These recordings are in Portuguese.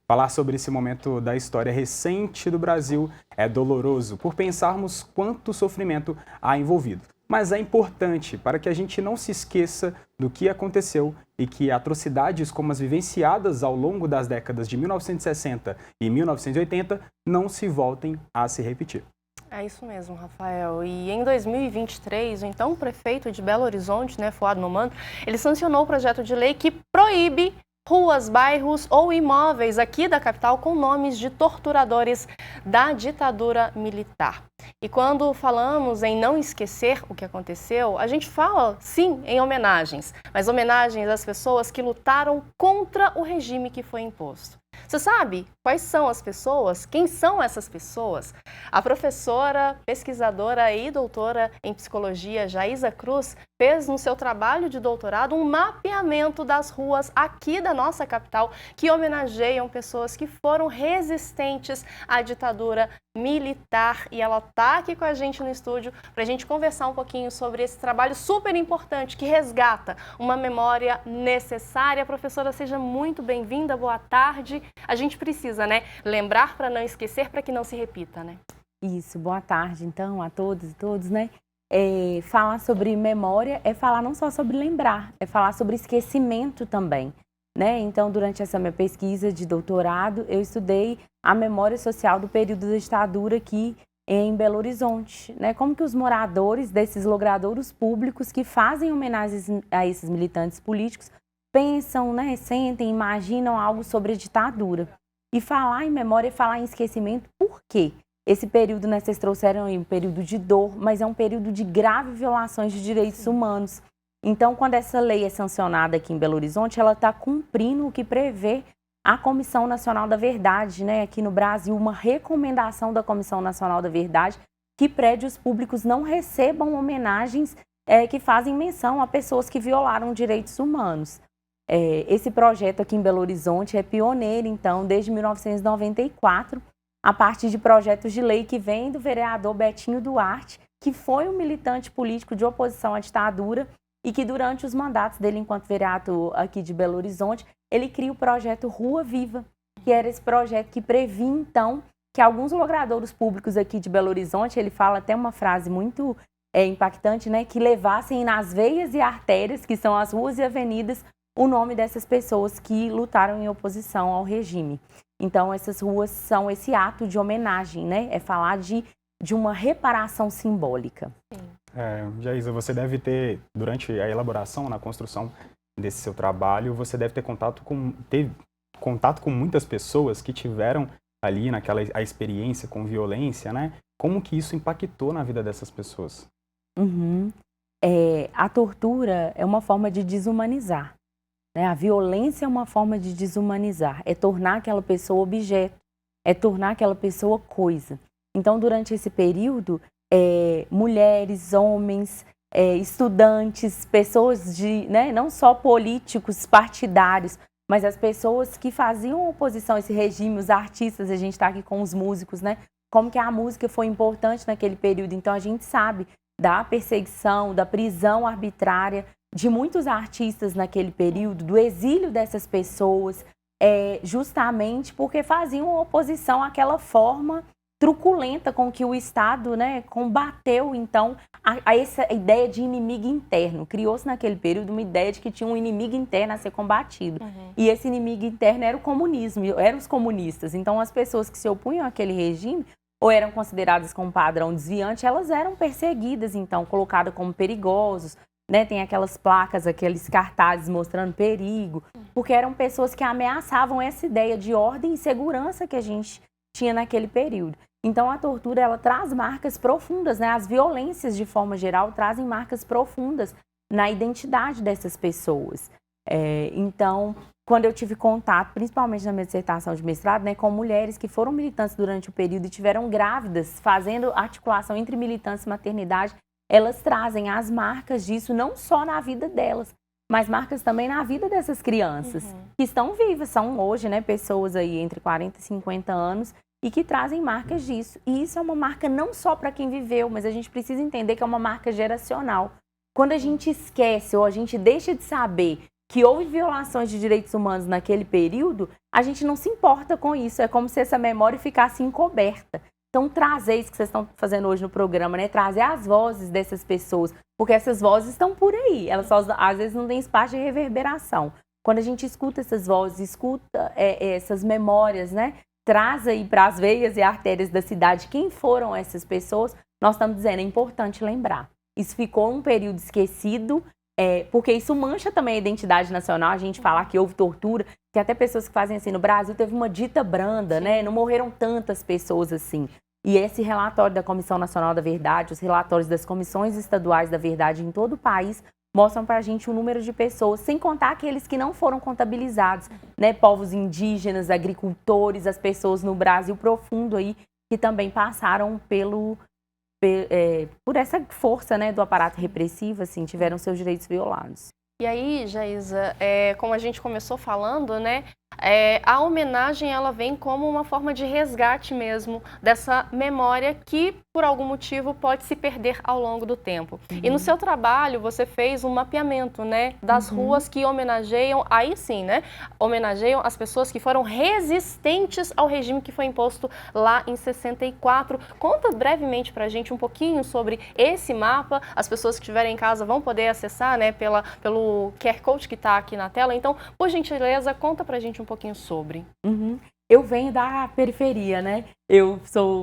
Falar sobre esse momento da história recente do Brasil é doloroso por pensarmos quanto sofrimento há envolvido. Mas é importante para que a gente não se esqueça do que aconteceu e que atrocidades como as vivenciadas ao longo das décadas de 1960 e 1980 não se voltem a se repetir. É isso mesmo, Rafael. E em 2023, o então prefeito de Belo Horizonte, Fuad Momano, ele sancionou o projeto de lei que proíbe ruas, bairros ou imóveis aqui da capital com nomes de torturadores da ditadura militar. E quando falamos em não esquecer o que aconteceu, a gente fala, sim, em homenagens, mas homenagens às pessoas que lutaram contra o regime que foi imposto. Você sabe quais são as pessoas? Quem são essas pessoas? A professora, pesquisadora e doutora em psicologia Jaísa Cruz fez no seu trabalho de doutorado um mapeamento das ruas aqui da nossa capital que homenageiam pessoas que foram resistentes à ditadura militar. E ela está aqui com a gente no estúdio para a gente conversar um pouquinho sobre esse trabalho super importante que resgata uma memória necessária. Professora, seja muito bem-vinda, boa tarde. A gente precisa, lembrar para não esquecer, para que não se repita, Isso, boa tarde, então, a todos e todos, falar sobre memória é falar não só sobre lembrar, é falar sobre esquecimento também, Então, durante essa minha pesquisa de doutorado, eu estudei a memória social do período da ditadura aqui em Belo Horizonte, Como que os moradores desses logradouros públicos que fazem homenagens a esses militantes políticos pensam, sentem, imaginam algo sobre a ditadura. E falar em memória é falar em esquecimento, por quê? Esse período, vocês trouxeram aí um período de dor, mas é um período de graves violações de direitos humanos. Então, quando essa lei é sancionada aqui em Belo Horizonte, ela está cumprindo o que prevê a Comissão Nacional da Verdade, aqui no Brasil, uma recomendação da Comissão Nacional da Verdade que prédios públicos não recebam homenagens que fazem menção a pessoas que violaram direitos humanos. Esse projeto aqui em Belo Horizonte é pioneiro, então, desde 1994, a partir de projetos de lei que vem do vereador Betinho Duarte, que foi um militante político de oposição à ditadura e que durante os mandatos dele enquanto vereador aqui de Belo Horizonte, ele cria o projeto Rua Viva, que era esse projeto que previa, então, que alguns logradouros públicos aqui de Belo Horizonte, ele fala até uma frase muito impactante, que levassem nas veias e artérias, que são as ruas e avenidas, o nome dessas pessoas que lutaram em oposição ao regime. Então, essas ruas são esse ato de homenagem, É falar de uma reparação simbólica. Jaísa, você deve ter, durante a elaboração, na construção desse seu trabalho, você deve ter teve contato com muitas pessoas que tiveram ali a experiência com violência, Como que isso impactou na vida dessas pessoas? A tortura é uma forma de desumanizar. A violência é uma forma de desumanizar, é tornar aquela pessoa objeto, é tornar aquela pessoa coisa. Então, durante esse período, mulheres, homens, estudantes, pessoas não só políticos, partidários, mas as pessoas que faziam oposição a esse regime, os artistas, a gente está aqui com os músicos, Como que a música foi importante naquele período. Então, a gente sabe da perseguição, da prisão arbitrária, de muitos artistas naquele período, do exílio dessas pessoas, justamente porque faziam oposição àquela forma truculenta com que o Estado combateu, então, a essa ideia de inimigo interno. Criou-se naquele período uma ideia de que tinha um inimigo interno a ser combatido. E esse inimigo interno era o comunismo, eram os comunistas. Então, as pessoas que se opunham àquele regime ou eram consideradas como padrão desviante, elas eram perseguidas, então, colocadas como perigosos, Tem aquelas placas, aqueles cartazes mostrando perigo, porque eram pessoas que ameaçavam essa ideia de ordem e segurança que a gente tinha naquele período. Então, a tortura, ela traz marcas profundas, As violências, de forma geral, trazem marcas profundas na identidade dessas pessoas. Então, quando eu tive contato, principalmente na minha dissertação de mestrado, com mulheres que foram militantes durante o período e tiveram grávidas, fazendo articulação entre militância e maternidade, elas trazem as marcas disso não só na vida delas, mas marcas também na vida dessas crianças que estão vivas, são hoje pessoas aí entre 40 e 50 anos e que trazem marcas disso. E isso é uma marca não só para quem viveu, mas a gente precisa entender que é uma marca geracional. Quando a gente esquece ou a gente deixa de saber que houve violações de direitos humanos naquele período, a gente não se importa com isso. É como se essa memória ficasse encoberta. Então, trazer isso que vocês estão fazendo hoje no programa, né? Trazer as vozes dessas pessoas, porque essas vozes estão por aí. Elas só, às vezes, não têm espaço de reverberação. Quando a gente escuta essas vozes, escuta essas memórias, né? Traz aí para as veias e artérias da cidade quem foram essas pessoas, nós estamos dizendo, é importante lembrar. Isso ficou um período esquecido, porque isso mancha também a identidade nacional, a gente falar que houve tortura, que até pessoas que fazem assim, no Brasil teve uma dita branda, né? Não morreram tantas pessoas assim. E esse relatório da Comissão Nacional da Verdade, os relatórios das comissões estaduais da verdade em todo o país, mostram para a gente o número de pessoas, sem contar aqueles que não foram contabilizados, né? Povos indígenas, agricultores, as pessoas no Brasil profundo aí, que também passaram por essa força, né, do aparato repressivo, assim, tiveram seus direitos violados. E aí, Jaísa, como a gente começou falando, né, a homenagem ela vem como uma forma de resgate mesmo dessa memória que, por algum motivo, pode se perder ao longo do tempo. E no seu trabalho, você fez um mapeamento, né, das ruas que homenageiam, aí sim, né, homenageiam as pessoas que foram resistentes ao regime que foi imposto lá em 64. Conta brevemente pra gente um pouquinho sobre esse mapa. As pessoas que estiverem em casa vão poder acessar, né, pelo QR Code que está aqui na tela. Então, por gentileza, conta pra gente um pouquinho sobre. Eu venho da periferia, né? Eu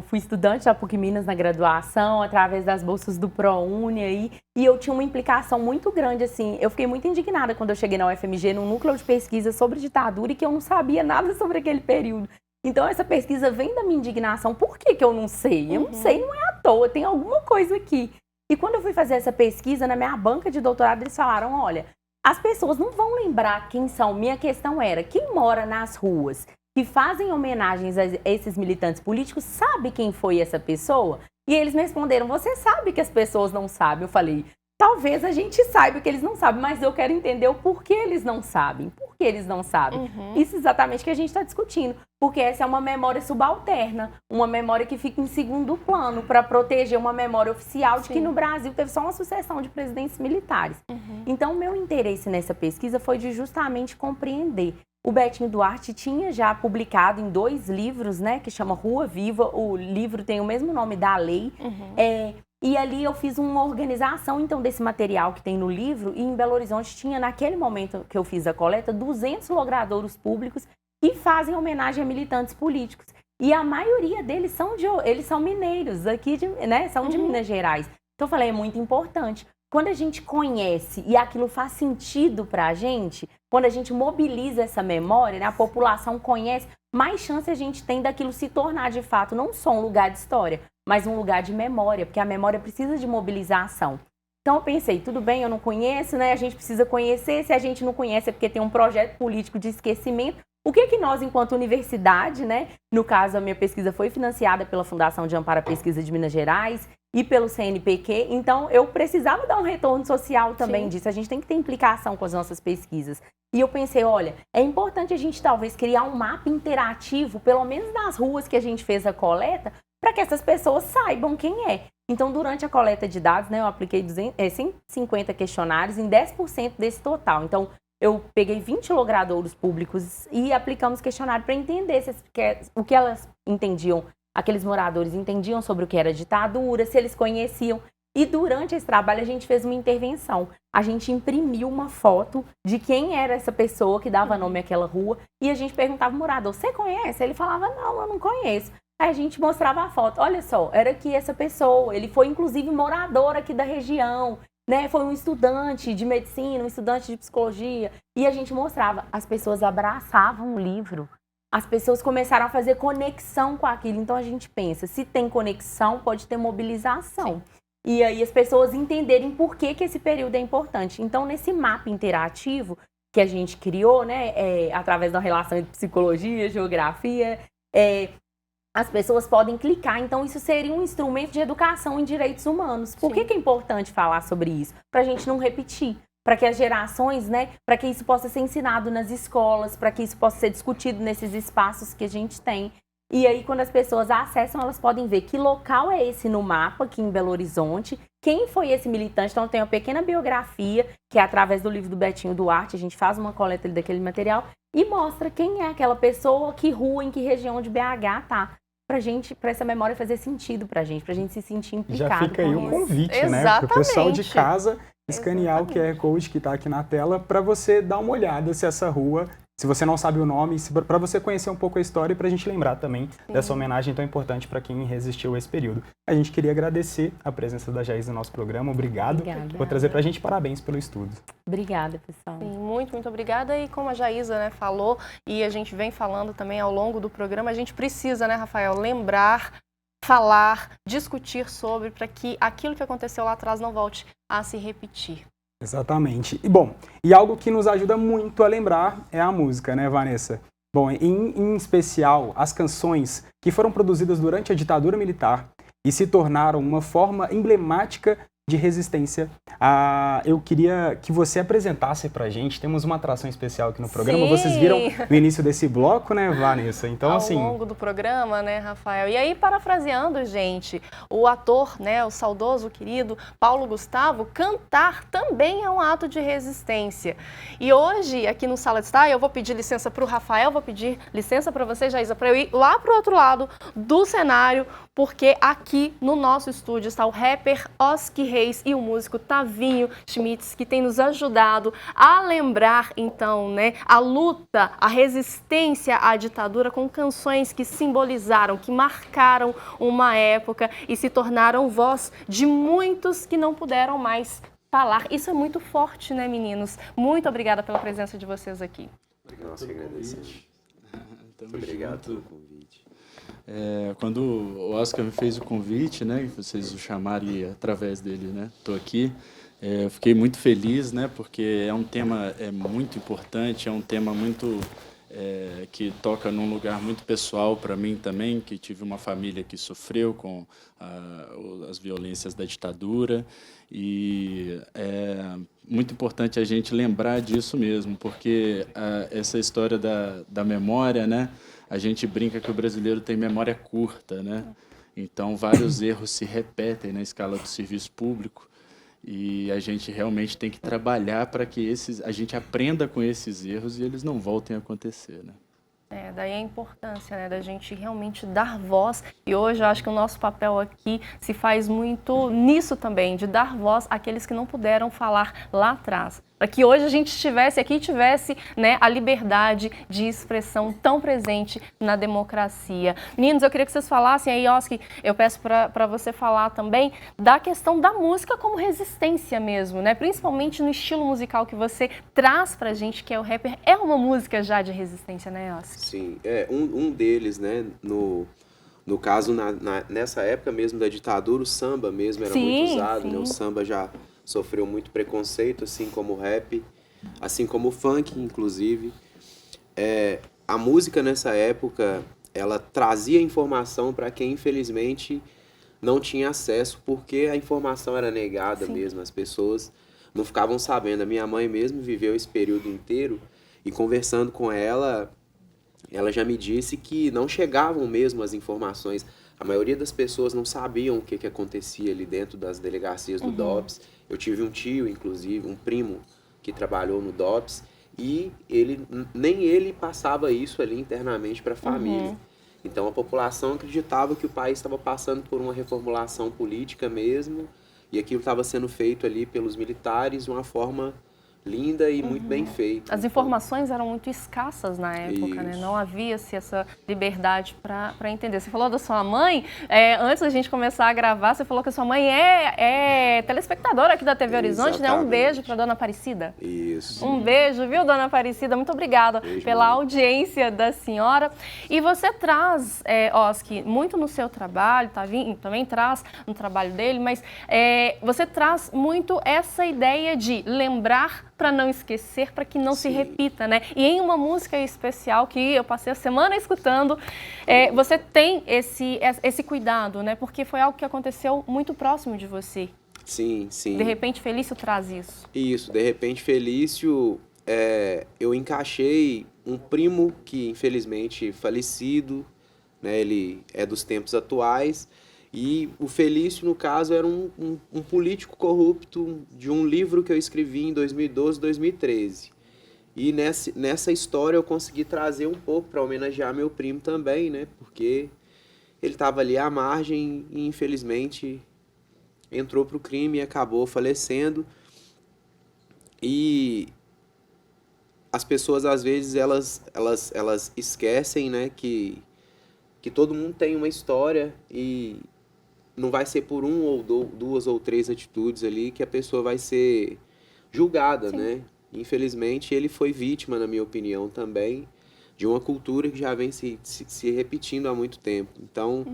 fui estudante da PUC Minas na graduação, através das bolsas do ProUni aí, e eu tinha uma implicação muito grande, assim. Eu fiquei muito indignada quando eu cheguei na UFMG, num núcleo de pesquisa sobre ditadura, e que eu não sabia nada sobre aquele período. Então, essa pesquisa vem da minha indignação. Por que que eu não sei? Eu não sei, não é à toa, tem alguma coisa aqui. E quando eu fui fazer essa pesquisa, na minha banca de doutorado, eles falaram, olha, as pessoas não vão lembrar quem são. Minha questão era, quem mora nas ruas, que fazem homenagens a esses militantes políticos, sabe quem foi essa pessoa? E eles me responderam, você sabe que as pessoas não sabem? Eu falei, talvez a gente saiba que eles não sabem, mas eu quero entender o porquê eles não sabem. Por que eles não sabem? Isso exatamente que a gente está discutindo. Porque essa é uma memória subalterna, uma memória que fica em segundo plano para proteger uma memória oficial de que no Brasil teve só uma sucessão de presidentes militares. Então, o meu interesse nessa pesquisa foi de justamente compreender. O Betinho Duarte tinha já publicado em 2 livros, né, que chama Rua Viva. O livro tem o mesmo nome da lei. E ali eu fiz uma organização, então, desse material que tem no livro. E em Belo Horizonte tinha, naquele momento que eu fiz a coleta, 200 logradouros públicos que fazem homenagem a militantes políticos. E a maioria deles eles são mineiros, aqui né, são de Minas Gerais. Então eu falei, é muito importante. Quando a gente conhece e aquilo faz sentido para a gente, quando a gente mobiliza essa memória, né, a população conhece, mais chance a gente tem daquilo se tornar de fato não só um lugar de história, mas um lugar de memória, porque a memória precisa de mobilização. Então eu pensei, tudo bem, eu não conheço, né? A gente precisa conhecer, se a gente não conhece é porque tem um projeto político de esquecimento. O que nós, enquanto universidade, né? No caso, a minha pesquisa foi financiada pela Fundação de Amparo à Pesquisa de Minas Gerais e pelo CNPq, então eu precisava dar um retorno social também disso. A gente tem que ter implicação com as nossas pesquisas. E eu pensei, olha, é importante a gente talvez criar um mapa interativo, pelo menos nas ruas que a gente fez a coleta, para que essas pessoas saibam quem é. Então, durante a coleta de dados, né, eu apliquei 150 questionários em 10% desse total. Então, eu peguei 20 logradouros públicos e aplicamos questionário para entender o que elas entendiam, aqueles moradores entendiam sobre o que era ditadura, se eles conheciam. E durante esse trabalho a gente fez uma intervenção. A gente imprimiu uma foto de quem era essa pessoa que dava nome àquela rua e a gente perguntava ao morador, você conhece? Ele falava, não, eu não conheço. Aí a gente mostrava a foto, olha só, era aqui essa pessoa, ele foi inclusive morador aqui da região, né? Foi um estudante de medicina, um estudante de psicologia. E a gente mostrava, as pessoas abraçavam o livro, as pessoas começaram a fazer conexão com aquilo. Então a gente pensa, se tem conexão, pode ter mobilização. E aí as pessoas entenderem por que esse período é importante. Então nesse mapa interativo que a gente criou, né, através da relação entre psicologia, geografia, as pessoas podem clicar, então isso seria um instrumento de educação em direitos humanos. Por que é importante falar sobre isso? Para a gente não repetir, para que as gerações, né, para que isso possa ser ensinado nas escolas, para que isso possa ser discutido nesses espaços que a gente tem. E aí, quando as pessoas acessam, elas podem ver que local é esse no mapa, aqui em Belo Horizonte, quem foi esse militante. Então tem uma pequena biografia, que é através do livro do Betinho Duarte, a gente faz uma coleta daquele material e mostra quem é aquela pessoa, que rua, em que região de BH tá. Pra essa memória fazer sentido pra gente se sentir implicado. Já fica aí o convite, né? Para o pessoal de casa escanear o QR Code que está aqui na tela para você dar uma olhada se essa rua, se você não sabe o nome, para você conhecer um pouco a história e para a gente lembrar também dessa homenagem tão importante para quem resistiu a esse período. A gente queria agradecer a presença da Jaísa no nosso programa. Obrigado por trazer para a gente. Parabéns pelo estudo. Obrigada, pessoal. Sim, muito obrigada. E como a Jaísa, né, falou, e a gente vem falando também ao longo do programa, a gente precisa, né, Rafael, lembrar, falar, discutir sobre, para que aquilo que aconteceu lá atrás não volte a se repetir. Exatamente. E bom, e algo que nos ajuda muito a lembrar é a música, né, Vanessa? Bom, em especial as canções que foram produzidas durante a ditadura militar e se tornaram uma forma emblemática de resistência. Eu queria que você apresentasse pra gente, temos uma atração especial aqui no programa, vocês viram no início desse bloco, né, Vanessa? Então, ao longo do programa, né, Rafael? E aí, parafraseando, gente, o ator, né, o saudoso, querido Paulo Gustavo, cantar também é um ato de resistência. E hoje, aqui no Sala de Estar, eu vou pedir licença pro Rafael, vou pedir licença para você, Jaísa, para eu ir lá pro outro lado do cenário, porque aqui no nosso estúdio está o rapper Oski Reis e o músico Tavinho Schmitz, que tem nos ajudado a lembrar, então, né, a luta, a resistência à ditadura com canções que simbolizaram, que marcaram uma época e se tornaram voz de muitos que não puderam mais falar. Isso é muito forte, né, meninos? Muito obrigada pela presença de vocês aqui. Nossa, que agradecemos. Muito obrigado pelo convite. Quando o Oscar me fez o convite, né, vocês o chamaram e através dele, né, estou aqui, eu fiquei muito feliz, né, porque é um tema muito importante, é um tema muito que toca num lugar muito pessoal para mim também, que tive uma família que sofreu com as violências da ditadura, e é muito importante a gente lembrar disso mesmo, porque essa história da memória, né, a gente brinca que o brasileiro tem memória curta, né? Então, vários erros se repetem na escala do serviço público e a gente realmente tem que trabalhar para que a gente aprenda com esses erros e eles não voltem a acontecer, né? Daí a importância, né, da gente realmente dar voz, e hoje eu acho que o nosso papel aqui se faz muito nisso também, de dar voz àqueles que não puderam falar lá atrás. Para que hoje a gente estivesse aqui e tivesse, né, a liberdade de expressão tão presente na democracia. Meninos, eu queria que vocês falassem aí, Oski, eu peço para você falar também da questão da música como resistência mesmo, né? Principalmente no estilo musical que você traz pra gente, que é o rapper. É uma música já de resistência, né, Oski? Sim, um deles, né, no caso, nessa época mesmo da ditadura, o samba mesmo era muito usado, né? O samba já sofreu muito preconceito, assim como o rap, assim como o funk, inclusive. A música nessa época, ela trazia informação para quem, infelizmente, não tinha acesso, porque a informação era negada mesmo, as pessoas não ficavam sabendo. A minha mãe mesmo viveu esse período inteiro e conversando com ela já me disse que não chegavam mesmo as informações. A maioria das pessoas não sabiam o que acontecia ali dentro das delegacias do DOPS. Eu tive um tio, inclusive, um primo, que trabalhou no DOPS, e nem ele passava isso ali internamente para a família. Então a população acreditava que o país estava passando por uma reformulação política mesmo, e aquilo estava sendo feito ali pelos militares de uma forma linda e muito bem feita. As informações eram muito escassas na época, né? Não havia-se essa liberdade para entender. Você falou da sua mãe, antes da gente começar a gravar, você falou que a sua mãe é telespectadora aqui da TV Horizonte, né? Um beijo para dona Aparecida. Isso. Um beijo, viu, dona Aparecida? Muito obrigada pela audiência da senhora. E você traz, Oski, muito no seu trabalho, também traz no trabalho dele, mas você traz muito essa ideia de lembrar para não esquecer, para que não se repita, né? E em uma música especial que eu passei a semana escutando, você tem esse cuidado, né? Porque foi algo que aconteceu muito próximo de você. Sim. De Repente Felício traz isso. Isso, De Repente Felício, eu encaixei um primo que infelizmente falecido, né? Ele é dos tempos atuais, E o Felício, no caso, era um político corrupto de um livro que eu escrevi em 2012, 2013. E nessa história eu consegui trazer um pouco para homenagear meu primo também, né? Porque ele estava ali à margem e, infelizmente, entrou para o crime e acabou falecendo. E as pessoas, às vezes, elas esquecem, né, que todo mundo tem uma história e não vai ser por um ou duas ou três atitudes ali que a pessoa vai ser julgada, Sim. né? Infelizmente, ele foi vítima, na minha opinião, também, de uma cultura que já vem se repetindo há muito tempo. Então,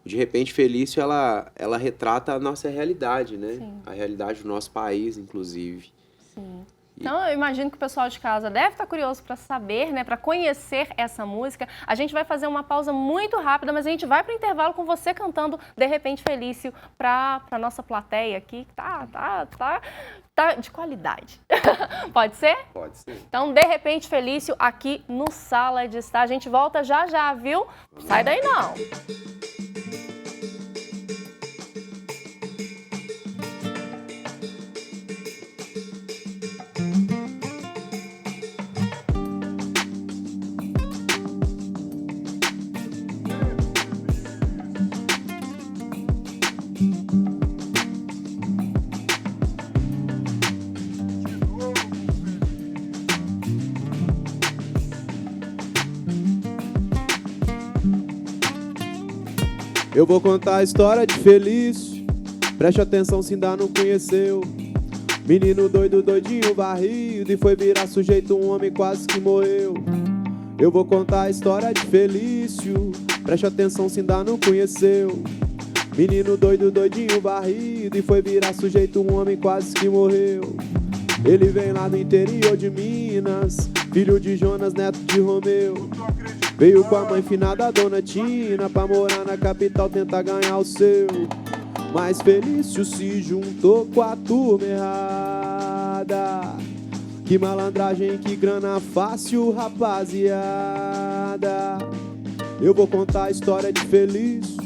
De Repente Felício, ela retrata a nossa realidade, né? Sim. A realidade do nosso país, inclusive. Sim. Então, eu imagino que o pessoal de casa deve estar curioso para saber, né, para conhecer essa música. A gente vai fazer uma pausa muito rápida, mas a gente vai para o intervalo com você cantando De Repente Felício para a nossa plateia aqui, que tá de qualidade. Pode ser? Pode ser. Então, De Repente Felício aqui no Sala de Estar. A gente volta já, viu? Sai daí não! Eu vou contar a história de Felício, preste atenção se ainda não conheceu. Menino doido, doidinho, barrido, e foi virar sujeito, um homem quase que morreu. Eu vou contar a história de Felício, preste atenção se ainda não conheceu. Menino doido, doidinho, barrido, e foi virar sujeito, um homem quase que morreu. Ele vem lá do interior de Minas, filho de Jonas, neto de Romeu. Veio com a mãe finada, dona Tina, pra morar na capital, tentar ganhar o seu. Mas Felício se juntou com a turma errada. Que malandragem, que grana fácil, rapaziada. Eu vou contar a história de Felício,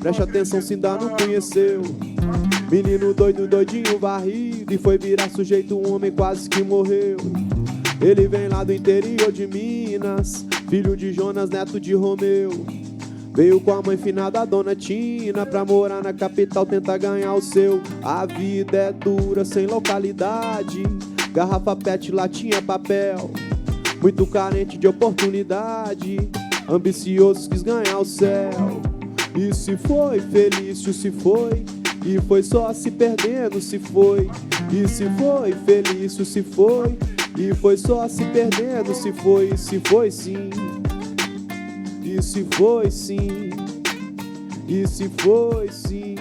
preste atenção se ainda não conheceu. Menino doido, doidinho, varrido, e foi virar sujeito, um homem quase que morreu. Ele vem lá do interior de Minas, filho de Jonas, neto de Romeu. Veio com a mãe finada, dona Tina, pra morar na capital, tentar ganhar o seu. A vida é dura, sem localidade, garrafa pet, latinha, papel. Muito carente de oportunidade, ambicioso, quis ganhar o céu. E se foi, Felício se foi, e foi só se perdendo, se foi. E se foi, Felício se foi, e foi só se perdendo, se foi. E se foi sim, e se foi sim, e se foi sim.